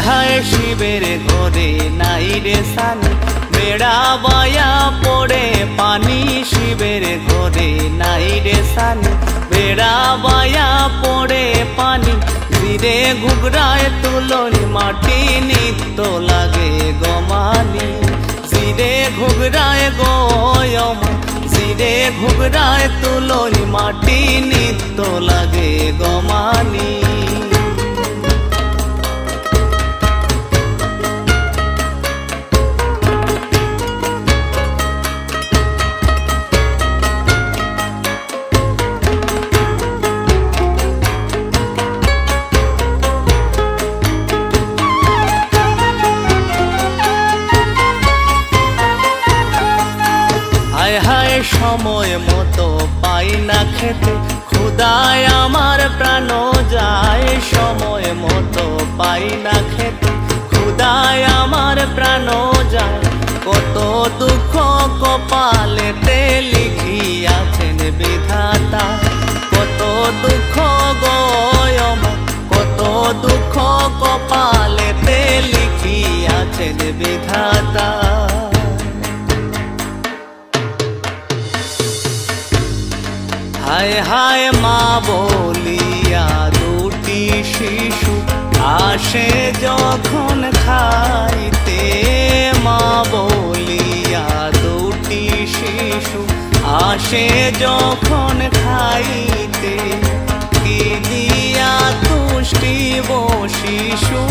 হায় শিবের ঘরে নাই রে সানি, বেড়া বায়া পড়ে পানি। শিবের ঘরে নাই রে সানি, বেড়া বায়া পড়ে পানি। জিরে ঘুগরায় তুলনি মাটি, নিত্য লাগে গমানি। জিরে ঘুগরায় গয়মা, জিরে ঘুগরায় তুলনি মাটি, নিত্য লাগে গমানি। হায় হায় সময় মতো পাই না খেতে, ক্ষুধায় আমার প্রাণ যায়। সময় মতো পাই না খেতে, ক্ষুধায় আমার প্রাণ যায়। কত দুঃখ কপালেতে লিখিয়াছেন বিধাতা, কত দুঃখ গয়মা, কত দুঃখ কপালেতে লিখিয়াছেন বিধাতা। হায় হায় মা বলিয়া দুটি শিশু আসে যখন খাইতে। মা বলিয়া দুটি শিশু আসে যখন খাইতে, কি দিয়া তুষ্টিব শিশু